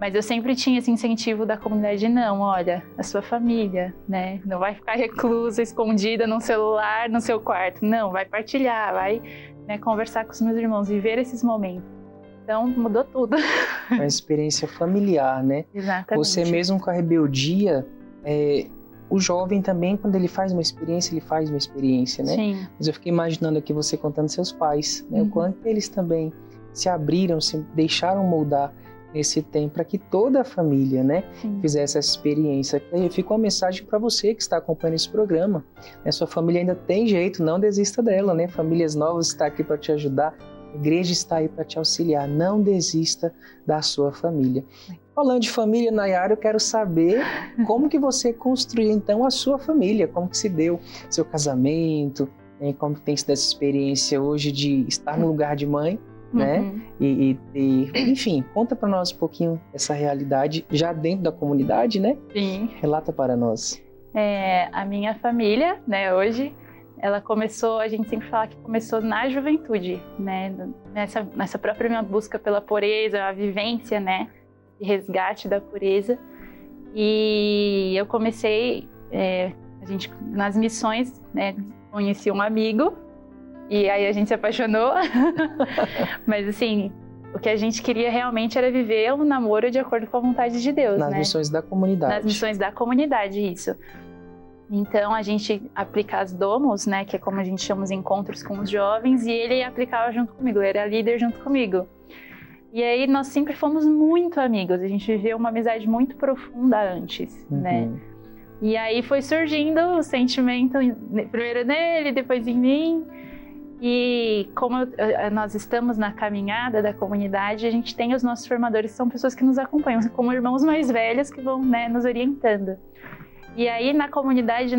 Mas eu sempre tinha esse incentivo da comunidade de não, olha, a sua família, né? Não vai ficar reclusa, escondida num celular, no seu quarto. Não, vai partilhar, vai, né, conversar com os meus irmãos, viver esses momentos. Então, mudou tudo. Uma experiência familiar, né? Exatamente. Você mesmo com a rebeldia, o jovem também, quando ele faz uma experiência, né? Sim. Mas eu fiquei imaginando aqui você contando seus pais, né? O quanto eles também se abriram, se deixaram moldar nesse tempo para que toda a família, né, fizesse essa experiência. E fica uma mensagem para você que está acompanhando esse programa. Né? Sua família ainda tem jeito, não desista dela, né? Famílias Novas está aqui para te ajudar. A igreja está aí para te auxiliar. Não desista da sua família. Falando de família, Nayara, eu quero saber como que você construiu, então, a sua família, como que se deu seu casamento, né? Como que tem sido essa experiência hoje de estar no lugar de mãe né? E enfim, conta para nós um pouquinho essa realidade já dentro da comunidade, né? Sim. Relata para nós. A minha família, né, hoje, ela começou, a gente sempre fala que começou na juventude, né? Nessa própria minha busca pela pureza, a vivência, né? De resgate da pureza. E eu comecei, nas missões, né? Conheci um amigo, e aí a gente se apaixonou. Mas assim, o que a gente queria realmente era viver um namoro de acordo com a vontade de Deus, Nas né? missões da comunidade. Nas missões da comunidade, isso. Então a gente aplica as domos, né? Que é como a gente chama os encontros com os jovens, e ele aplicava junto comigo, ele era líder junto comigo. E aí nós sempre fomos muito amigos, a gente viveu uma amizade muito profunda antes, né? E aí foi surgindo o sentimento, primeiro nele, depois em mim. E como nós estamos na caminhada da comunidade, a gente tem os nossos formadores, que são pessoas que nos acompanham, como irmãos mais velhos que vão, né, nos orientando. E aí na comunidade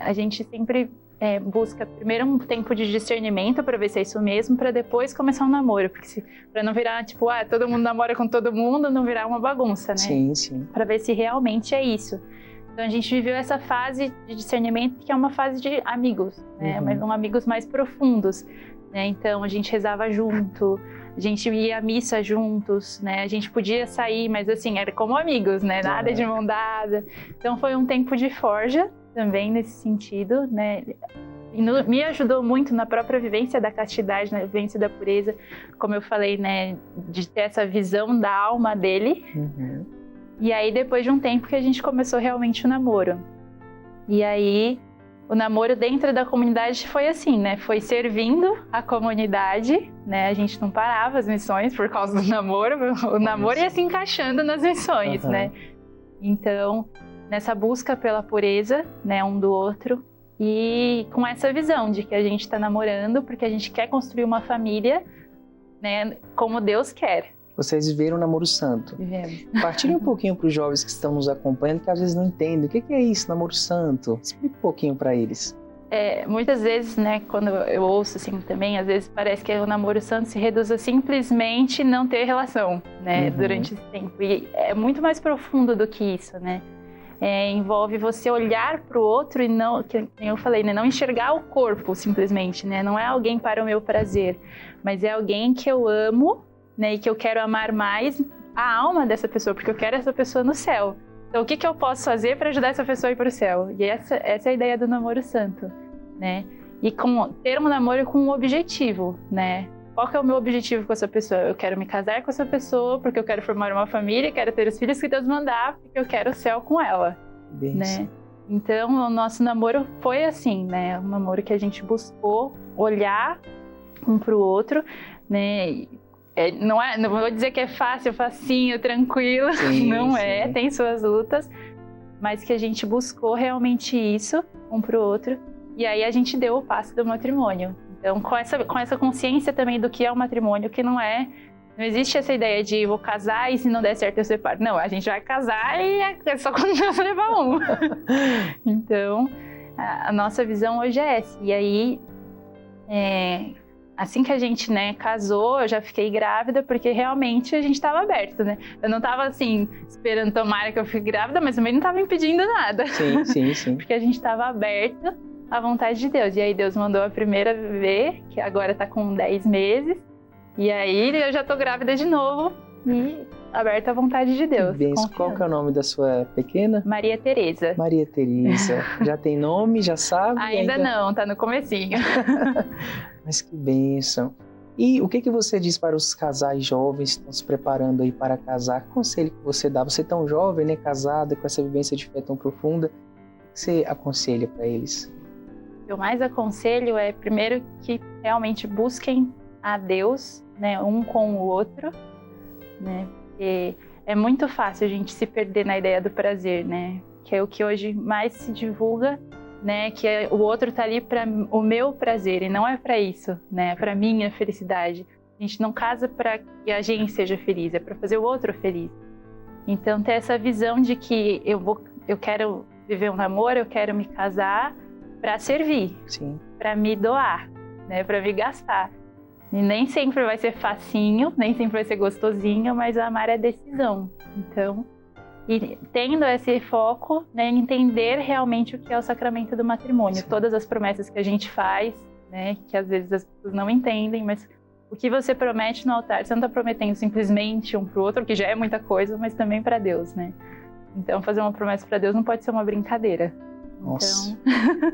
a gente sempre busca primeiro um tempo de discernimento para ver se é isso mesmo, para depois começar um namoro, porque para não virar tipo, todo mundo namora com todo mundo, não virar uma bagunça, né? Sim, sim. Para ver se realmente é isso. Então a gente viveu essa fase de discernimento, que é uma fase de amigos, né? Mas amigos mais profundos, né? Então a gente rezava junto, a gente ia à missa juntos, né? A gente podia sair, mas assim, era como amigos, né? Nada de mão dada. Então foi um tempo de forja também nesse sentido, né? E me ajudou muito na própria vivência da castidade, na vivência da pureza, como eu falei, né? De ter essa visão da alma dele. E aí, depois de um tempo que a gente começou realmente o namoro. E aí, o namoro dentro da comunidade foi assim, né? Foi servindo a comunidade, né? A gente não parava as missões por causa do namoro. O namoro ia se encaixando nas missões, né? Então, nessa busca pela pureza, né? Um do outro. E com essa visão de que a gente está namorando porque a gente quer construir uma família, né? Como Deus quer. Vocês viveram o namoro santo. Vivemos. Partilhe um pouquinho para os jovens que estão nos acompanhando, que às vezes não entendem. O que é isso, namoro santo? Explique um pouquinho para eles. Muitas vezes, né, quando eu ouço assim também, às vezes parece que o namoro santo se reduz a simplesmente não ter relação, né, durante esse tempo. E é muito mais profundo do que isso, né? Envolve você olhar para o outro e não, que eu falei, né, não enxergar o corpo simplesmente, né? Não é alguém para o meu prazer, mas é alguém que eu amo, né, e que eu quero amar mais a alma dessa pessoa, porque eu quero essa pessoa no céu. Então, o que eu posso fazer para ajudar essa pessoa a ir para o céu? E essa é a ideia do namoro santo, né? E ter um namoro com um objetivo, né? Qual que é o meu objetivo com essa pessoa? Eu quero me casar com essa pessoa porque eu quero formar uma família, quero ter os filhos que Deus mandar, porque eu quero o céu com ela, né? Então, o nosso namoro foi assim, né? Um namoro que a gente buscou olhar um para o outro, né? Não vou dizer que é fácil, facinho, tranquilo, não é, tem suas lutas, mas que a gente buscou realmente isso, um pro outro, e aí a gente deu o passo do matrimônio. Então, com essa consciência também do que é o matrimônio, que não existe essa ideia de vou casar e se não der certo eu separo. Não, a gente vai casar e é só quando Deus levar um. Então, a nossa visão hoje é essa. E aí, assim que a gente, né, casou, eu já fiquei grávida, porque realmente a gente estava aberto, né? Eu não estava assim, esperando tomara que eu fique grávida, mas também não estava impedindo nada. Sim. Porque a gente estava aberto à vontade de Deus. E aí Deus mandou a primeira bebê, que agora está com 10 meses. E aí eu já estou grávida de novo e aberta à vontade de Deus. Qual que é o nome da sua pequena? Maria Tereza. Maria Tereza. Já tem nome, já sabe? Ainda não, tá no comecinho. Mas que bênção. E o que você diz para os casais jovens que estão se preparando aí para casar? Que conselho que você dá? Você tão jovem, né, casada, com essa vivência de fé tão profunda, o que você aconselha para eles? O que eu mais aconselho é, primeiro, que realmente busquem a Deus, né, um com o outro, né? Porque é muito fácil a gente se perder na ideia do prazer, né? Que é o que hoje mais se divulga, né? Que o outro tá ali para o meu prazer e não é para isso, né? É para minha felicidade. A gente não casa para que a gente seja feliz, é para fazer o outro feliz. Então ter essa visão de que eu quero viver um namoro, eu quero me casar para servir, para me doar, né? Para me gastar. E nem sempre vai ser facinho, nem sempre vai ser gostosinho, mas amar é decisão. Então, e tendo esse foco, né, em entender realmente o que é o sacramento do matrimônio. Sim. Todas as promessas que a gente faz, né, que às vezes as pessoas não entendem, mas o que você promete no altar, você não está prometendo simplesmente um para o outro, que já é muita coisa, mas também para Deus, né? Então, fazer uma promessa para Deus não pode ser uma brincadeira. Nossa,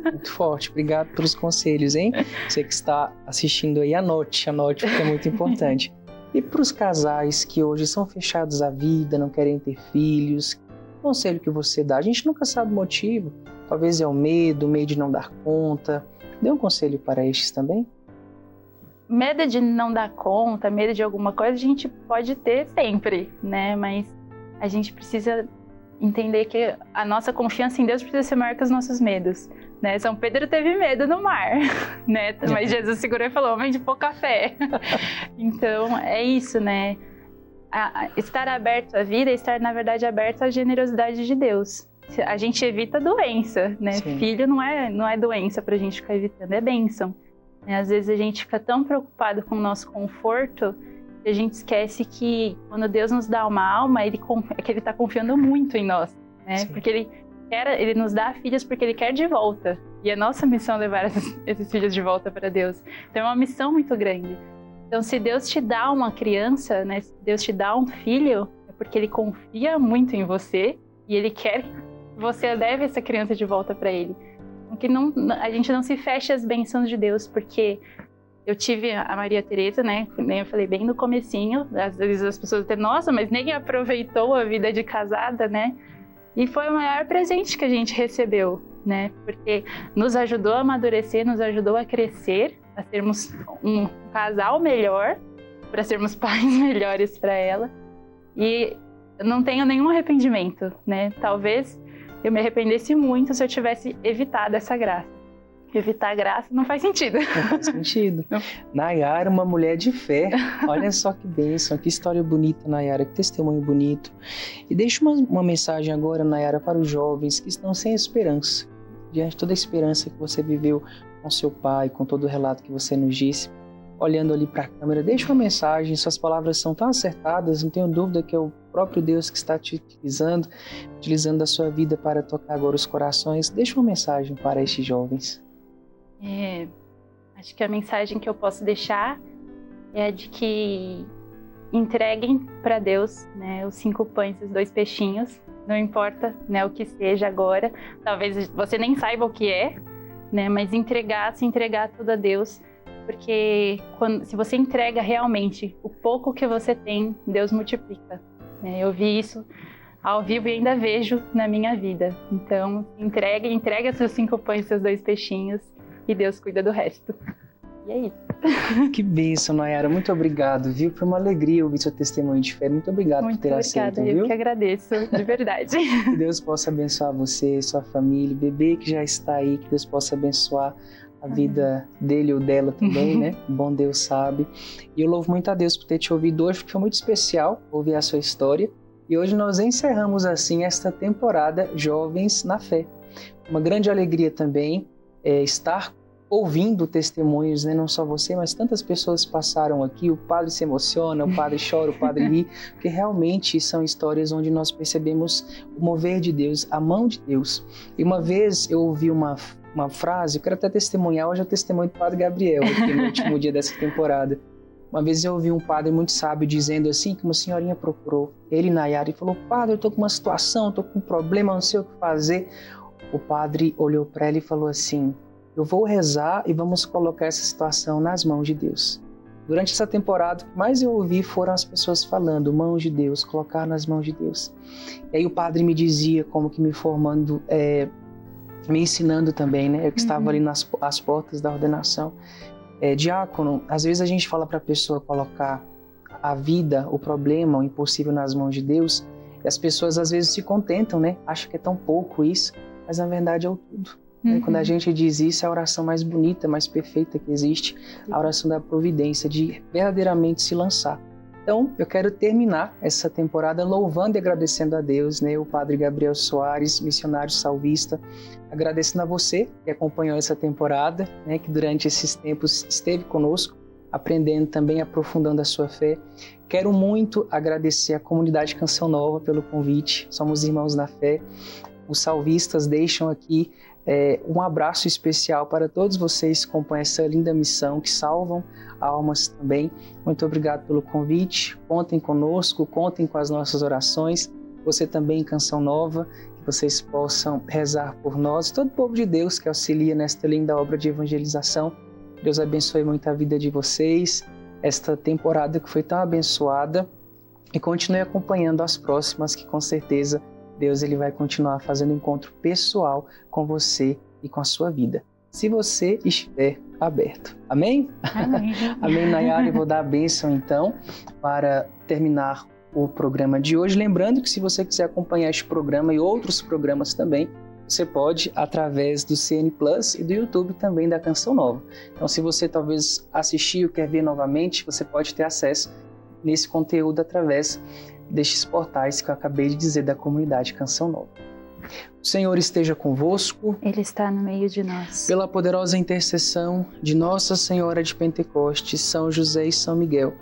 muito forte. Obrigado pelos conselhos, hein? Você que está assistindo aí, anote, porque é muito importante. E para os casais que hoje são fechados à vida, não querem ter filhos, que conselho que você dá? A gente nunca sabe o motivo, talvez é o medo de não dar conta. Dê um conselho para estes também? Medo de não dar conta, medo de alguma coisa, a gente pode ter sempre, né? Mas a gente precisa entender que a nossa confiança em Deus precisa ser maior que os nossos medos, né? São Pedro teve medo no mar, né? Mas Jesus segurou e falou, homem de pouca fé. Então, é isso, né? Estar aberto à vida é estar, na verdade, aberto à generosidade de Deus. A gente evita doença, né? Sim. Filho não é doença pra gente ficar evitando, é bênção. Às vezes a gente fica tão preocupado com o nosso conforto que a gente esquece que quando Deus nos dá uma alma, é que Ele está confiando muito em nós, né? Sim. Porque Ele nos dá filhos porque Ele quer de volta. E a nossa missão é levar esses filhos de volta para Deus. Então é uma missão muito grande. Então se Deus te dá uma criança, né? Se Deus te dá um filho, é porque Ele confia muito em você e Ele quer que você leve essa criança de volta para Ele. Que a gente não se feche às bênçãos de Deus, porque eu tive a Maria Teresa, né? Eu falei bem no comecinho, às vezes as pessoas até, nossa, mas nem aproveitou a vida de casada, né? E foi o maior presente que a gente recebeu, né? Porque nos ajudou a amadurecer, nos ajudou a crescer, a sermos um casal melhor, para sermos pais melhores para ela. E eu não tenho nenhum arrependimento, né? Talvez eu me arrependesse muito se eu tivesse evitado essa graça. Evitar a graça não faz sentido. Não faz sentido. Nayara, uma mulher de fé. Olha só que bênção, que história bonita, Nayara, que testemunho bonito. E deixa uma mensagem agora, Nayara, para os jovens que estão sem esperança. Diante de toda a esperança que você viveu com seu pai, com todo o relato que você nos disse, olhando ali para a câmera, deixa uma mensagem, suas palavras são tão acertadas, não tenho dúvida que é o próprio Deus que está te utilizando a sua vida para tocar agora os corações. Deixa uma mensagem para estes jovens. Acho que a mensagem que eu posso deixar é a de que entreguem para Deus, né, os 5 pães e os 2 peixinhos, não importa, né, o que seja agora, talvez você nem saiba o que é, né, mas se entregar tudo a Deus, porque se você entrega realmente o pouco que você tem, Deus multiplica. Eu vi isso ao vivo e ainda vejo na minha vida. Então, entrega seus 5 pães e seus 2 peixinhos e Deus cuida do resto. E é isso. Que bênção, Nayara. Muito obrigado, viu? Foi uma alegria ouvir seu testemunho de fé. Muito obrigado por ter aceito, viu? Eu que agradeço, de verdade. Que Deus possa abençoar você, sua família, bebê que já está aí, que Deus possa abençoar a vida dele ou dela também, né? Bom Deus sabe. E eu louvo muito a Deus por ter te ouvido hoje, porque foi muito especial ouvir a sua história. E hoje nós encerramos assim esta temporada Jovens na Fé. Uma grande alegria também estar ouvindo testemunhos, né? Não só você, mas tantas pessoas passaram aqui. O padre se emociona, o padre chora, o padre ri, porque realmente são histórias onde nós percebemos o mover de Deus, a mão de Deus. E uma vez eu ouvi uma frase, eu quero até testemunhar, hoje é o testemunho do padre Gabriel, aqui no último dia dessa temporada. Uma vez eu ouvi um padre muito sábio dizendo assim, que uma senhorinha procurou ele, Nayara, e falou: padre, eu tô com uma situação, eu tô com um problema, não sei o que fazer. O padre olhou para ela e falou assim: eu vou rezar e vamos colocar essa situação nas mãos de Deus. Durante essa temporada, o que mais eu ouvi foram as pessoas falando, mãos de Deus, colocar nas mãos de Deus. E aí o padre me dizia, como que me formando, me ensinando também, né? Eu que estava ali às portas da ordenação. Diácono, às vezes a gente fala para a pessoa colocar a vida, o problema, o impossível nas mãos de Deus, e as pessoas às vezes se contentam, né? Acham que é tão pouco isso, mas na verdade é o tudo. Quando a gente diz isso, é a oração mais bonita, mais perfeita que existe, a oração da providência, de verdadeiramente se lançar. Então, eu quero terminar essa temporada louvando e agradecendo a Deus, né? O Padre Gabriel Soares, missionário salvista, agradecendo a você que acompanhou essa temporada, né? Que durante esses tempos esteve conosco. aprendendo também, aprofundando a sua fé. Quero muito agradecer à comunidade Canção Nova pelo convite. Somos irmãos na fé. Os salvistas deixam aqui um abraço especial para todos vocês que compõem essa linda missão, que salvam almas também. Muito obrigado pelo convite. Contem conosco, contem com as nossas orações. Você também, Canção Nova, que vocês possam rezar por nós, todo o povo de Deus que auxilia nesta linda obra de evangelização. Deus abençoe muito a vida de vocês, esta temporada que foi tão abençoada, e continue acompanhando as próximas, que com certeza Deus ele vai continuar fazendo encontro pessoal com você e com a sua vida, se você estiver aberto. Amém? Amém. Amém, Nayara. Eu vou dar a bênção então para terminar o programa de hoje. Lembrando que se você quiser acompanhar este programa e outros programas também, você pode através do CN Plus e do YouTube também da Canção Nova. Então, se você talvez assistiu, quer ver novamente, você pode ter acesso nesse conteúdo através destes portais que eu acabei de dizer da comunidade Canção Nova. O Senhor esteja convosco. Ele está no meio de nós. Pela poderosa intercessão de Nossa Senhora de Pentecostes, São José e São Miguel,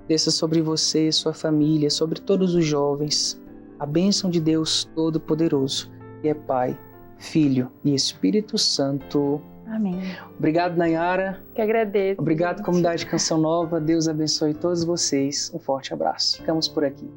desça sobre você, sua família, sobre todos os jovens, a bênção de Deus Todo-Poderoso, que é Pai, Filho e Espírito Santo. Amém. Obrigado, Nayara. Que agradeço. Obrigado, comunidade Canção Nova. Deus abençoe todos vocês. Um forte abraço. Ficamos por aqui.